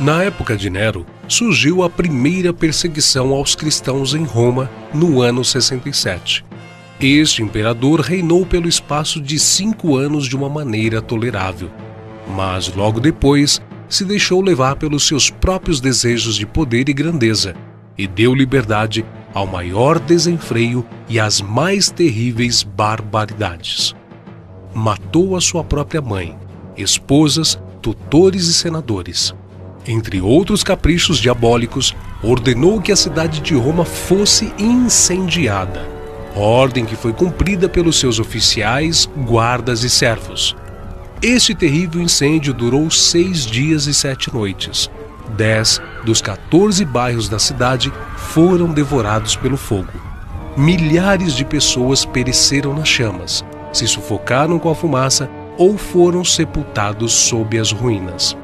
Na época de Nero, surgiu a primeira perseguição aos cristãos em Roma no ano 67. Este imperador reinou pelo espaço de 5 anos de uma maneira tolerável, mas logo depois se deixou levar pelos seus próprios desejos de poder e grandeza e deu liberdade ao maior desenfreio e às mais terríveis barbaridades. Matou a sua própria mãe, esposas, tutores e senadores. Entre outros caprichos diabólicos, ordenou que a cidade de Roma fosse incendiada, ordem que foi cumprida pelos seus oficiais, guardas e servos. Este terrível incêndio durou 6 dias e 7 noites. 10 dos 14 bairros da cidade foram devorados pelo fogo. Milhares de pessoas pereceram nas chamas, se sufocaram com a fumaça ou foram sepultados sob as ruínas.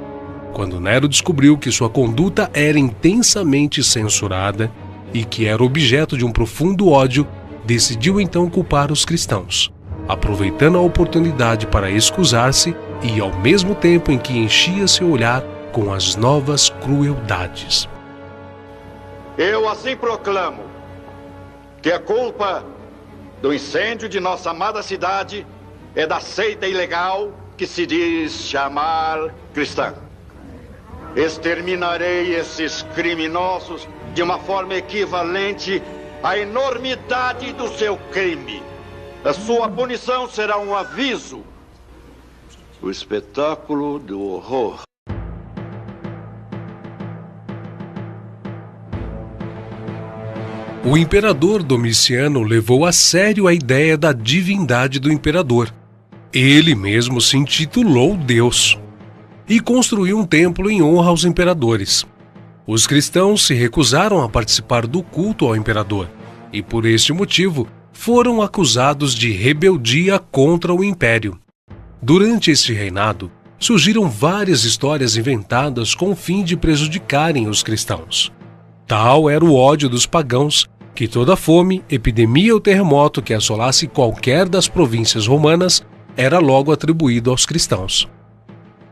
Quando Nero descobriu que sua conduta era intensamente censurada e que era objeto de um profundo ódio, decidiu então culpar os cristãos, aproveitando a oportunidade para excusar-se e, ao mesmo tempo em que enchia seu olhar com as novas crueldades. Eu assim proclamo que a culpa do incêndio de nossa amada cidade é da seita ilegal que se diz chamar cristã. Exterminarei esses criminosos de uma forma equivalente à enormidade do seu crime. A sua punição será um aviso, o espetáculo do horror. O imperador Domiciano levou a sério a ideia da divindade do imperador. Ele mesmo se intitulou Deus e construiu um templo em honra aos imperadores. Os cristãos se recusaram a participar do culto ao imperador e, por este motivo, foram acusados de rebeldia contra o império. Durante este reinado, surgiram várias histórias inventadas com o fim de prejudicarem os cristãos. Tal era o ódio dos pagãos que toda fome, epidemia ou terremoto que assolasse qualquer das províncias romanas era logo atribuído aos cristãos.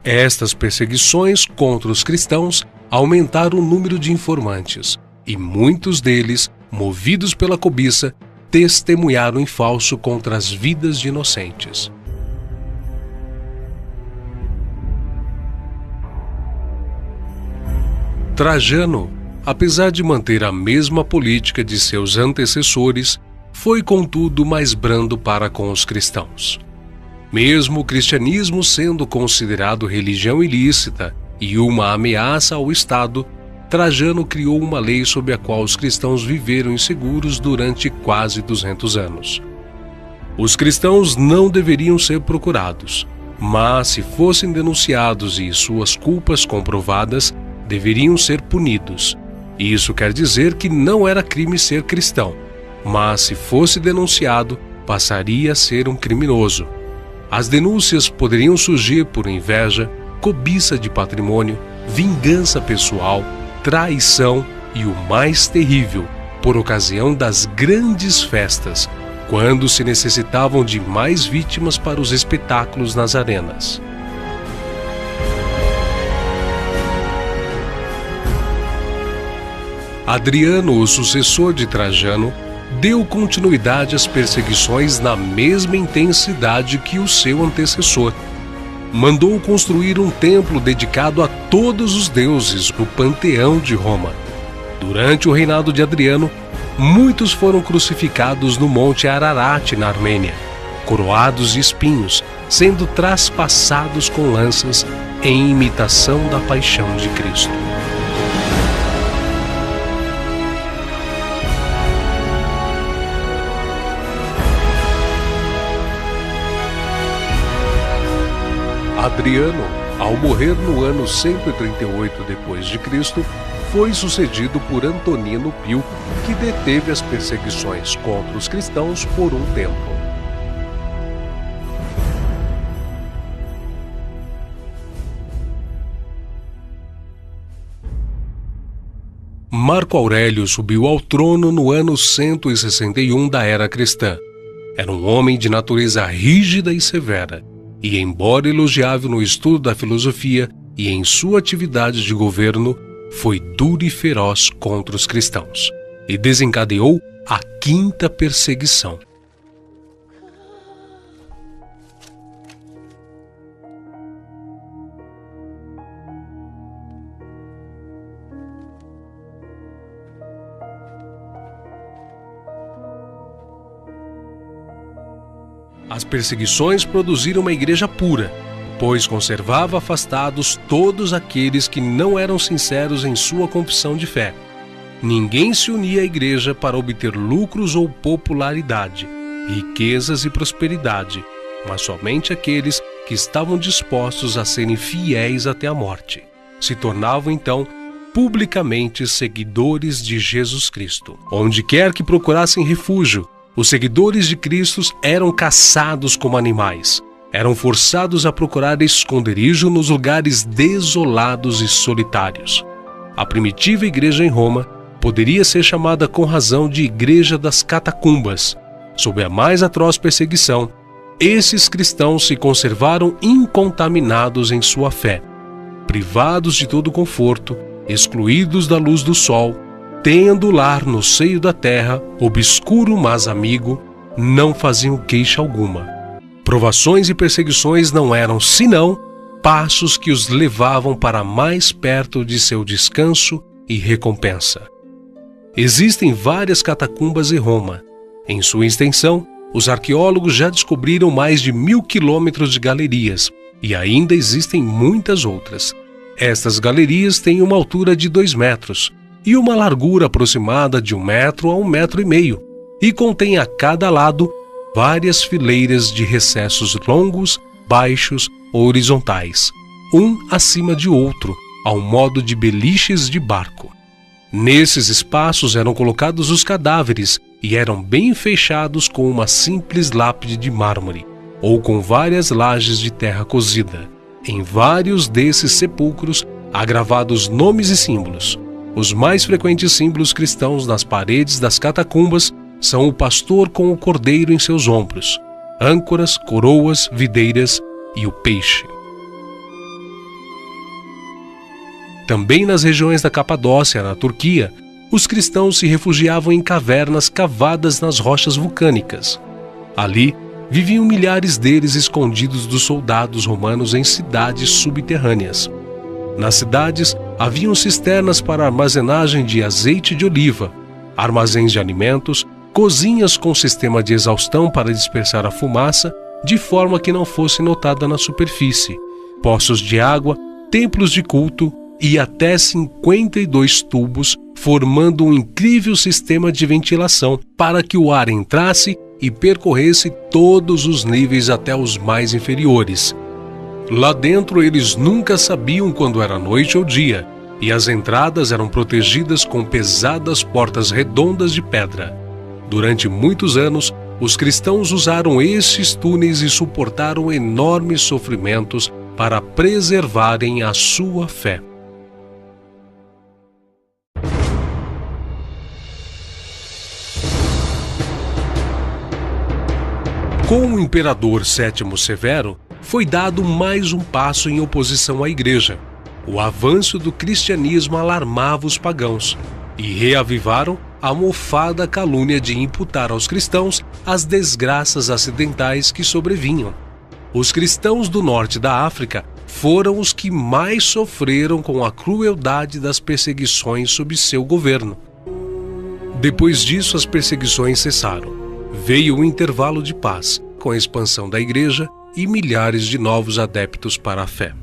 Estas perseguições contra os cristãos aumentaram o número de informantes, e muitos deles, movidos pela cobiça, testemunharam em falso contra as vidas de inocentes. Trajano, apesar de manter a mesma política de seus antecessores, foi contudo mais brando para com os cristãos. Mesmo o cristianismo sendo considerado religião ilícita e uma ameaça ao Estado, Trajano criou uma lei sob a qual os cristãos viveram inseguros durante quase 200 anos. Os cristãos não deveriam ser procurados, mas se fossem denunciados e suas culpas comprovadas, deveriam ser punidos. Isso quer dizer que não era crime ser cristão, mas se fosse denunciado, passaria a ser um criminoso. As denúncias poderiam surgir por inveja, cobiça de patrimônio, vingança pessoal, traição e, o mais terrível, por ocasião das grandes festas, quando se necessitavam de mais vítimas para os espetáculos nas arenas. Adriano, o sucessor de Trajano, deu continuidade às perseguições na mesma intensidade que o seu antecessor. Mandou construir um templo dedicado a todos os deuses no Panteão de Roma. Durante o reinado de Adriano, muitos foram crucificados no Monte Ararat, na Armênia, coroados de espinhos, sendo traspassados com lanças em imitação da paixão de Cristo. Adriano, ao morrer no ano 138 d.C., foi sucedido por Antonino Pio, que deteve as perseguições contra os cristãos por um tempo. Marco Aurélio subiu ao trono no ano 161 da era cristã. Era um homem de natureza rígida e severa, e, embora elogiável no estudo da filosofia, e em sua atividade de governo foi duro e feroz contra os cristãos e desencadeou a quinta perseguição. As perseguições produziram uma igreja pura, pois conservava afastados todos aqueles que não eram sinceros em sua confissão de fé. Ninguém se unia à igreja para obter lucros ou popularidade, riquezas e prosperidade, mas somente aqueles que estavam dispostos a serem fiéis até a morte. Se tornavam, então, publicamente seguidores de Jesus Cristo. Onde quer que procurassem refúgio, os seguidores de Cristo eram caçados como animais. Eram forçados a procurar esconderijo nos lugares desolados e solitários. A primitiva igreja em Roma poderia ser chamada com razão de Igreja das Catacumbas. Sob a mais atroz perseguição, esses cristãos se conservaram incontaminados em sua fé, privados de todo conforto, excluídos da luz do sol, tendo lar no seio da terra, obscuro mas amigo, não faziam queixa alguma. Provações e perseguições não eram senão passos que os levavam para mais perto de seu descanso e recompensa. Existem várias catacumbas em Roma. Em sua extensão, os arqueólogos já descobriram mais de 1000 quilômetros de galerias, e ainda existem muitas outras. Estas galerias têm uma altura de 2 metros e uma largura aproximada de 1 metro a 1,5 metros, e contém a cada lado várias fileiras de recessos longos, baixos ou horizontais, um acima de outro, ao modo de beliches de barco. Nesses espaços eram colocados os cadáveres e eram bem fechados com uma simples lápide de mármore, ou com várias lajes de terra cozida. Em vários desses sepulcros há gravados nomes e símbolos. Os mais frequentes símbolos cristãos nas paredes das catacumbas são o pastor com o cordeiro em seus ombros, âncoras, coroas, videiras e o peixe. Também nas regiões da Capadócia, na Turquia, os cristãos se refugiavam em cavernas cavadas nas rochas vulcânicas. Ali viviam milhares deles escondidos dos soldados romanos em cidades subterrâneas. Nas cidades haviam cisternas para armazenagem de azeite de oliva, armazéns de alimentos, cozinhas com sistema de exaustão para dispersar a fumaça, de forma que não fosse notada na superfície, poços de água, templos de culto e até 52 tubos, formando um incrível sistema de ventilação para que o ar entrasse e percorresse todos os níveis até os mais inferiores. Lá dentro eles nunca sabiam quando era noite ou dia, e as entradas eram protegidas com pesadas portas redondas de pedra. Durante muitos anos, os cristãos usaram estes túneis e suportaram enormes sofrimentos para preservarem a sua fé. Com o imperador Sétimo Severo, foi dado mais um passo em oposição à igreja. O avanço do cristianismo alarmava os pagãos e reavivaram a mofada calúnia de imputar aos cristãos as desgraças acidentais que sobrevinham. Os cristãos do norte da África foram os que mais sofreram com a crueldade das perseguições sob seu governo. Depois disso, as perseguições cessaram. Veio um intervalo de paz, com a expansão da igreja e milhares de novos adeptos para a fé.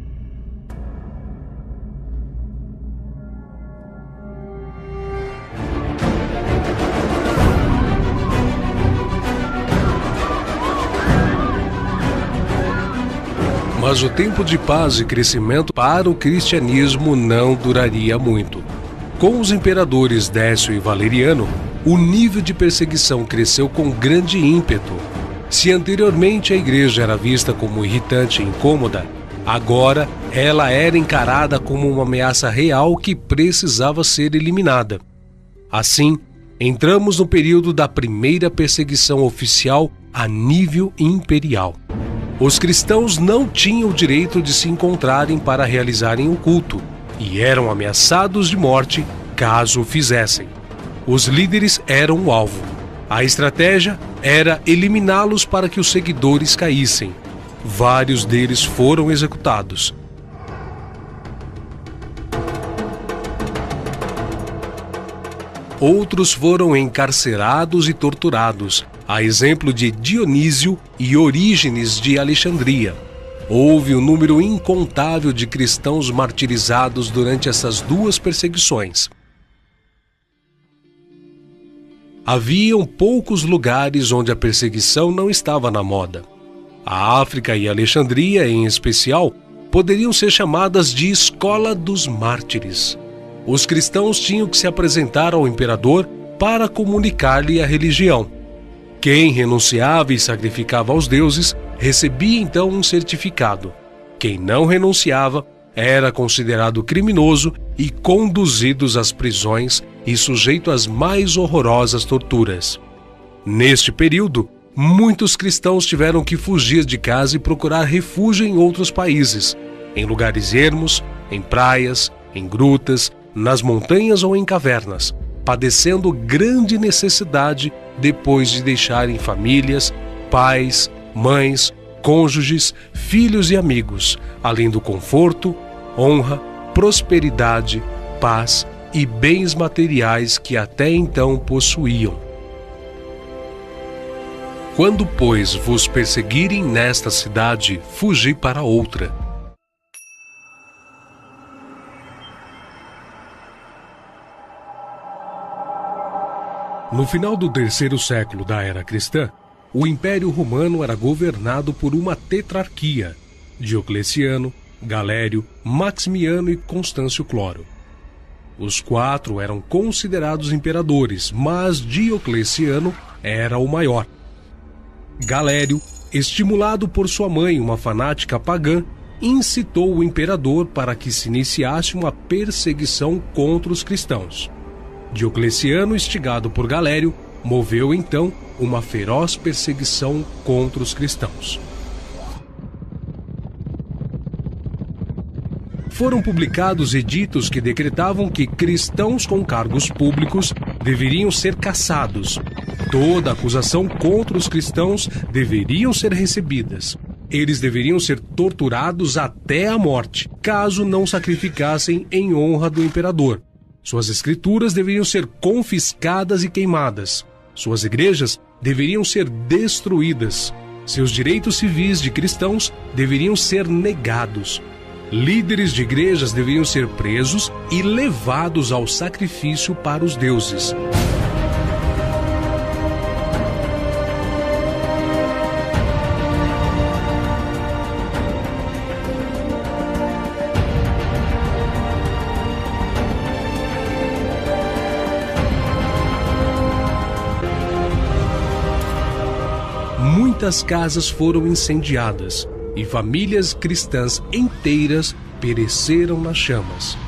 Mas o tempo de paz e crescimento para o cristianismo não duraria muito. Com os imperadores Décio e Valeriano, o nível de perseguição cresceu com grande ímpeto. Se anteriormente a igreja era vista como irritante e incômoda, agora ela era encarada como uma ameaça real que precisava ser eliminada. Assim, entramos no período da primeira perseguição oficial a nível imperial. Os cristãos não tinham o direito de se encontrarem para realizarem o culto e eram ameaçados de morte caso o fizessem. Os líderes eram o alvo. A estratégia era eliminá-los para que os seguidores caíssem. Vários deles foram executados. Outros foram encarcerados e torturados, a exemplo de Dionísio e Orígenes de Alexandria. Houve um número incontável de cristãos martirizados durante essas duas perseguições. Haviam poucos lugares onde a perseguição não estava na moda. A África e Alexandria, em especial, poderiam ser chamadas de Escola dos Mártires. Os cristãos tinham que se apresentar ao imperador para comunicar-lhe a religião. Quem renunciava e sacrificava aos deuses recebia então um certificado. Quem não renunciava era considerado criminoso e conduzido às prisões e sujeito às mais horrorosas torturas. Neste período, muitos cristãos tiveram que fugir de casa e procurar refúgio em outros países, em lugares ermos, em praias, em grutas, nas montanhas ou em cavernas, padecendo grande necessidade depois de deixarem famílias, pais, mães, cônjuges, filhos e amigos, além do conforto, honra, prosperidade, paz e bens materiais que até então possuíam. Quando, pois, vos perseguirem nesta cidade, fugi para outra. No final do 3º século da era cristã, o Império Romano era governado por uma tetrarquia: Diocleciano, Galério, Maximiano e Constâncio Cloro. Os 4 eram considerados imperadores, mas Diocleciano era o maior. Galério, estimulado por sua mãe, uma fanática pagã, incitou o imperador para que se iniciasse uma perseguição contra os cristãos. Diocleciano, instigado por Galério, moveu então uma feroz perseguição contra os cristãos. Foram publicados editos que decretavam que cristãos com cargos públicos deveriam ser caçados. Toda acusação contra os cristãos deveriam ser recebidas. Eles deveriam ser torturados até a morte, caso não sacrificassem em honra do imperador. Suas escrituras deveriam ser confiscadas e queimadas. Suas igrejas deveriam ser destruídas. Seus direitos civis de cristãos deveriam ser negados. Líderes de igrejas deveriam ser presos e levados ao sacrifício para os deuses. Muitas casas foram incendiadas e famílias cristãs inteiras pereceram nas chamas.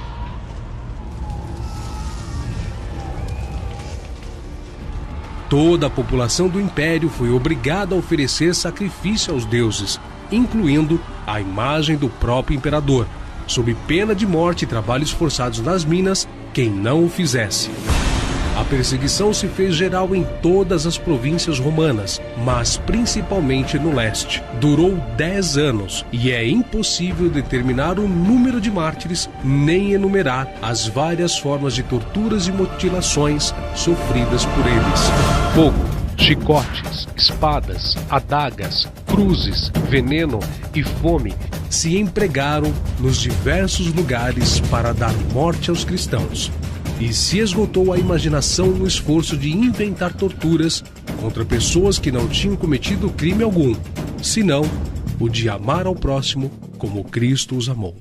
Toda a população do império foi obrigada a oferecer sacrifício aos deuses, incluindo a imagem do próprio imperador, sob pena de morte e trabalhos forçados nas minas, quem não o fizesse. A perseguição se fez geral em todas as províncias romanas, mas principalmente no leste. Durou 10 anos e é impossível determinar o número de mártires, nem enumerar as várias formas de torturas e mutilações sofridas por eles. Fogo, chicotes, espadas, adagas, cruzes, veneno e fome se empregaram nos diversos lugares para dar morte aos cristãos. E se esgotou a imaginação no esforço de inventar torturas contra pessoas que não tinham cometido crime algum, senão o de amar ao próximo como Cristo os amou.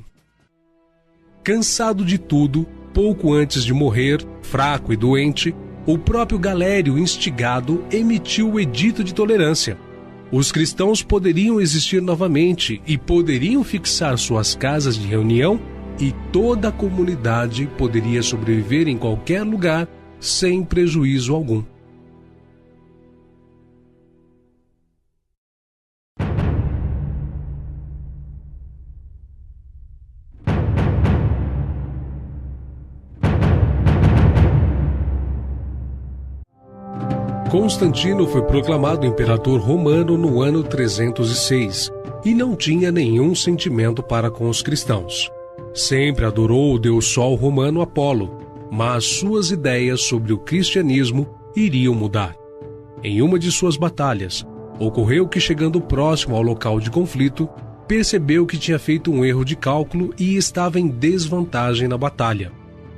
Cansado de tudo, pouco antes de morrer, fraco e doente, o próprio Galério, instigado, emitiu o Edito de Tolerância. Os cristãos poderiam existir novamente e poderiam fixar suas casas de reunião, e toda a comunidade poderia sobreviver em qualquer lugar sem prejuízo algum. Constantino foi proclamado imperador romano no ano 306 e não tinha nenhum sentimento para com os cristãos. Sempre adorou o deus Sol romano Apolo, mas suas ideias sobre o cristianismo iriam mudar. Em uma de suas batalhas, ocorreu que, chegando próximo ao local de conflito, percebeu que tinha feito um erro de cálculo e estava em desvantagem na batalha.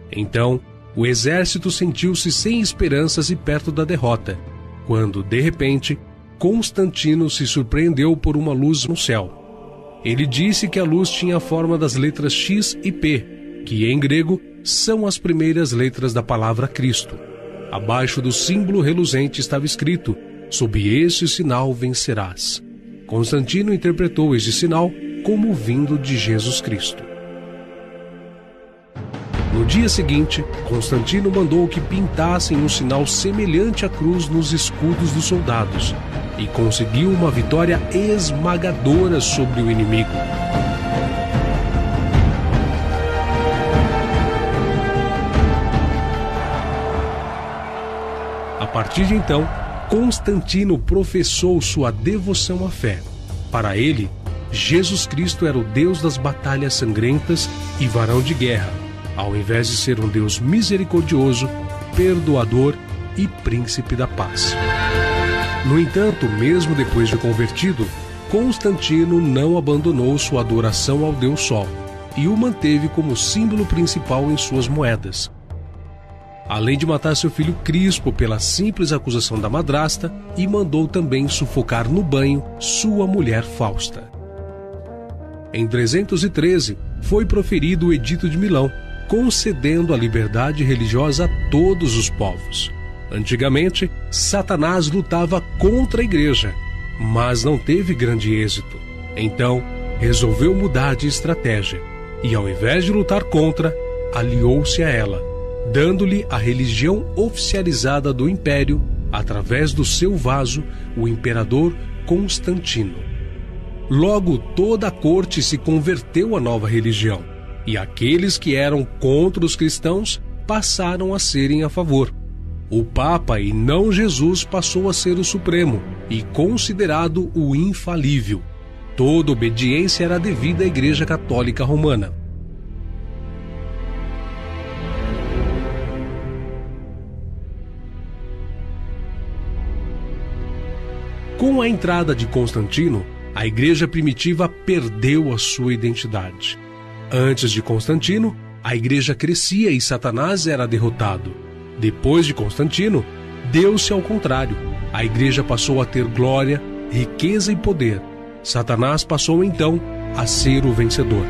Então, o exército sentiu-se sem esperanças e perto da derrota, quando, de repente, Constantino se surpreendeu por uma luz no céu. Ele disse que a luz tinha a forma das letras X e P, que em grego são as primeiras letras da palavra Cristo. Abaixo do símbolo reluzente estava escrito: sob este sinal vencerás. Constantino interpretou este sinal como vindo de Jesus Cristo. No dia seguinte, Constantino mandou que pintassem um sinal semelhante à cruz nos escudos dos soldados e conseguiu uma vitória esmagadora sobre o inimigo. A partir de então, Constantino professou sua devoção à fé. Para ele, Jesus Cristo era o Deus das batalhas sangrentas e varão de guerra, ao invés de ser um Deus misericordioso, perdoador e príncipe da paz. No entanto, mesmo depois de convertido, Constantino não abandonou sua adoração ao Deus Sol e o manteve como símbolo principal em suas moedas. Além de matar seu filho Crispo pela simples acusação da madrasta, e mandou também sufocar no banho sua mulher Fausta. Em 313, foi proferido o Edito de Milão, concedendo a liberdade religiosa a todos os povos. Antigamente, Satanás lutava contra a igreja, mas não teve grande êxito. Então, resolveu mudar de estratégia e, ao invés de lutar contra, aliou-se a ela, dando-lhe a religião oficializada do império através do seu vaso, o imperador Constantino. Logo, toda a corte se converteu à nova religião, e aqueles que eram contra os cristãos passaram a serem a favor. O Papa, e não Jesus, passou a ser o Supremo e considerado o infalível. Toda obediência era devida à Igreja Católica Romana. Com a entrada de Constantino, a Igreja primitiva perdeu a sua identidade. Antes de Constantino, a Igreja crescia e Satanás era derrotado. Depois de Constantino, deu-se ao contrário. A Igreja passou a ter glória, riqueza e poder. Satanás passou então a ser o vencedor.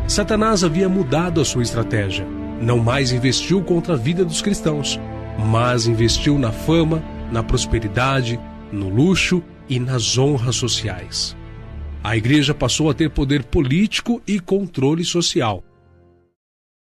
Satanás havia mudado a sua estratégia. Não mais investiu contra a vida dos cristãos, mas investiu na fama, na prosperidade, no luxo e nas honras sociais. A Igreja passou a ter poder político e controle social.